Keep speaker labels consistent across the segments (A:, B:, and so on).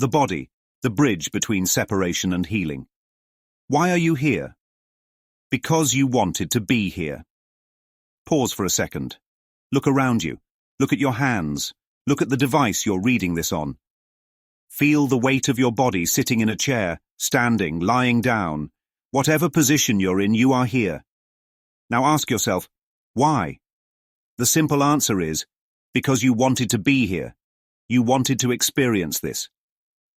A: The body, the bridge between separation and healing. Why are you here? Because you wanted to be here. Pause for a second. Look around you. Look at your hands. Look at the device you're reading this on. Feel the weight of your body sitting in a chair, standing, lying down. Whatever position you're in, you are here. Now ask yourself, why? The simple answer is, because you wanted to be here. You wanted to experience this.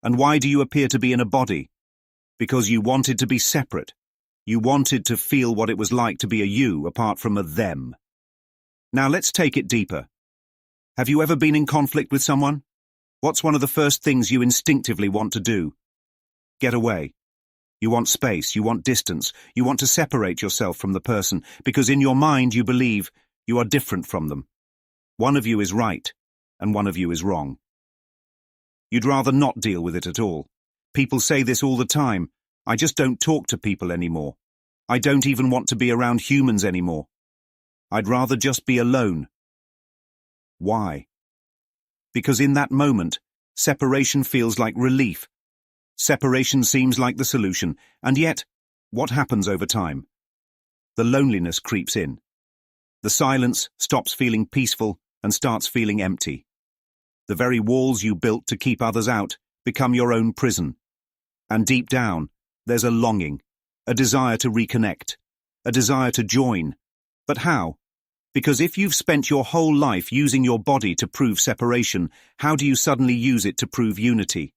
A: And why do you appear to be in a body? Because you wanted to be separate. You wanted to feel what it was like to be a you apart from a them. Now let's take it deeper. Have you ever been in conflict with someone? What's one of the first things you instinctively want to do? Get away. You want space, you want distance, you want to separate yourself from the person because in your mind you believe you are different from them. One of you is right and one of you is wrong. You'd rather not deal with it at all. People say this all the time. I just don't talk to people anymore. I don't even want to be around humans anymore. I'd rather just be alone. Why? Because in that moment, separation feels like relief. Separation seems like the solution, and yet, what happens over time? The loneliness creeps in. The silence stops feeling peaceful and starts feeling empty. The very walls you built to keep others out become your own prison. And deep down, there's a longing, a desire to reconnect, a desire to join. But how? Because if you've spent your whole life using your body to prove separation, how do you suddenly use it to prove unity?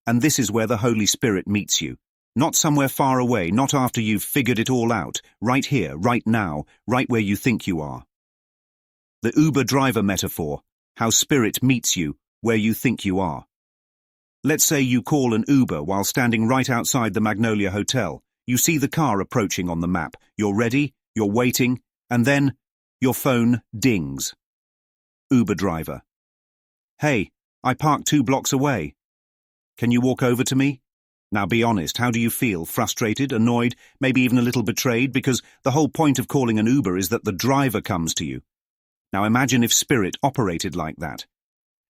A: And this is where the Holy Spirit meets you. Not somewhere far away, not after you've figured it all out, right here, right now, right where you think you are. The Uber driver metaphor, how Spirit meets you where you think you are. Let's say you call an Uber while standing right outside the Magnolia Hotel. You see the car approaching on the map. You're ready, you're waiting, and then your phone dings. Uber driver. Hey, I parked 2 blocks away. Can you walk over to me? Now be honest, how do you feel? Frustrated, annoyed, maybe even a little betrayed? Because the whole point of calling an Uber is that the driver comes to you. Now imagine if Spirit operated like that.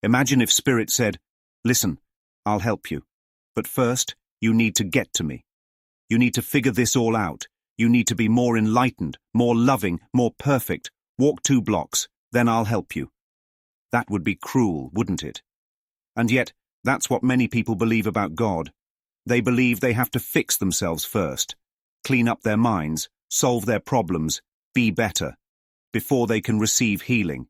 A: Imagine if Spirit said, listen, I'll help you. But first, you need to get to me. You need to figure this all out. You need to be more enlightened, more loving, more perfect. Walk 2 blocks, then I'll help you. That would be cruel, wouldn't it? And yet, that's what many people believe about God. They believe they have to fix themselves first, clean up their minds, solve their problems, be better, before they can receive healing.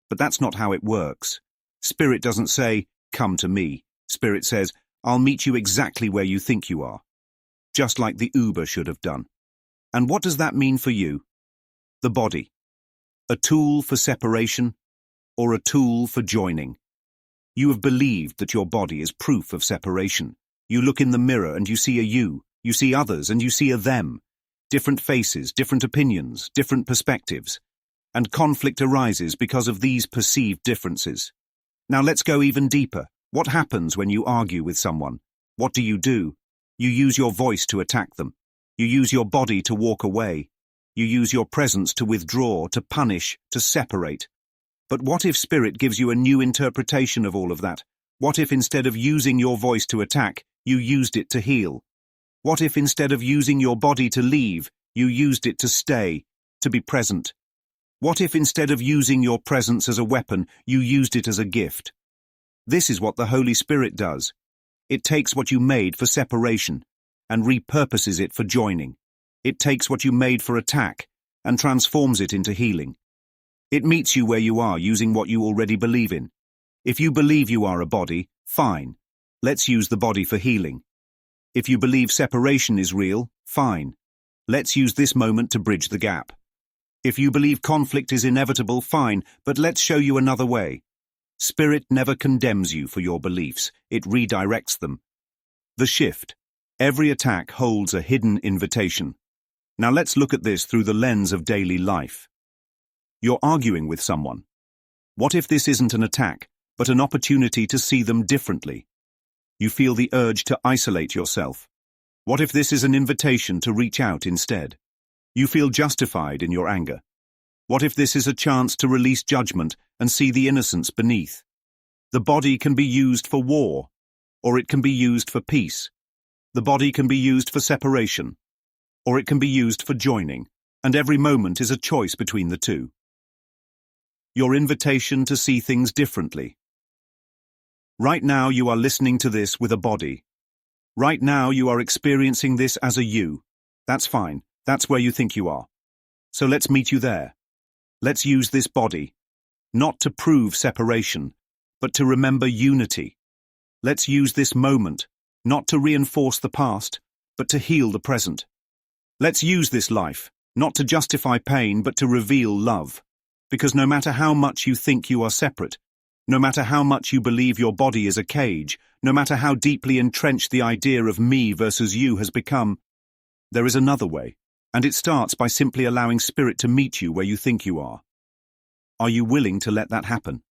A: But that's not how it works. Spirit doesn't say, come to me. Spirit says, I'll meet you exactly where you think you are. Just like the Uber should have done. And what does that mean for you? The body. A tool for separation or a tool for joining? You have believed that your body is proof of separation. You look in the mirror and you see a you see others and you see a them. Different faces, different opinions, different perspectives. And conflict arises because of these perceived differences. Now let's go even deeper. What happens when you argue with someone? What do? You use your voice to attack them. You use your body to walk away. You use your presence to withdraw, to punish, to separate. But what if Spirit gives you a new interpretation of all of that? What if instead of using your voice to attack, you used it to heal? What if instead of using your body to leave, you used it to stay, to be present? What if instead of using your presence as a weapon, you used it as a gift? This is what the Holy Spirit does. It takes what you made for separation and repurposes it for joining. It takes what you made for attack and transforms it into healing. It meets you where you are using what you already believe in. If you believe you are a body, fine. Let's use the body for healing. If you believe separation is real, fine. Let's use this moment to bridge the gap. If you believe conflict is inevitable, fine, but let's show you another way. Spirit never condemns you for your beliefs, it redirects them. The shift. Every attack holds a hidden invitation. Now let's look at this through the lens of daily life. You're arguing with someone. What if this isn't an attack, but an opportunity to see them differently? You feel the urge to isolate yourself. What if this is an invitation to reach out instead? You feel justified in your anger. What if this is a chance to release judgment and see the innocence beneath? The body can be used for war. or it can be used for peace. The body can be used for separation, or it can be used for joining, and every moment is a choice between the two. Your invitation to see things differently. Right now you are listening to this with a body. Right now you are experiencing this as a you. That's fine. That's where you think you are. So let's meet you there. Let's use this body, not to prove separation, but to remember unity. Let's use this moment, not to reinforce the past, but to heal the present. Let's use this life, not to justify pain, but to reveal love. Because no matter how much you think you are separate, no matter how much you believe your body is a cage, no matter how deeply entrenched the idea of me versus you has become, there is another way, and it starts by simply allowing spirit to meet you where you think you are. Are you willing to let that happen?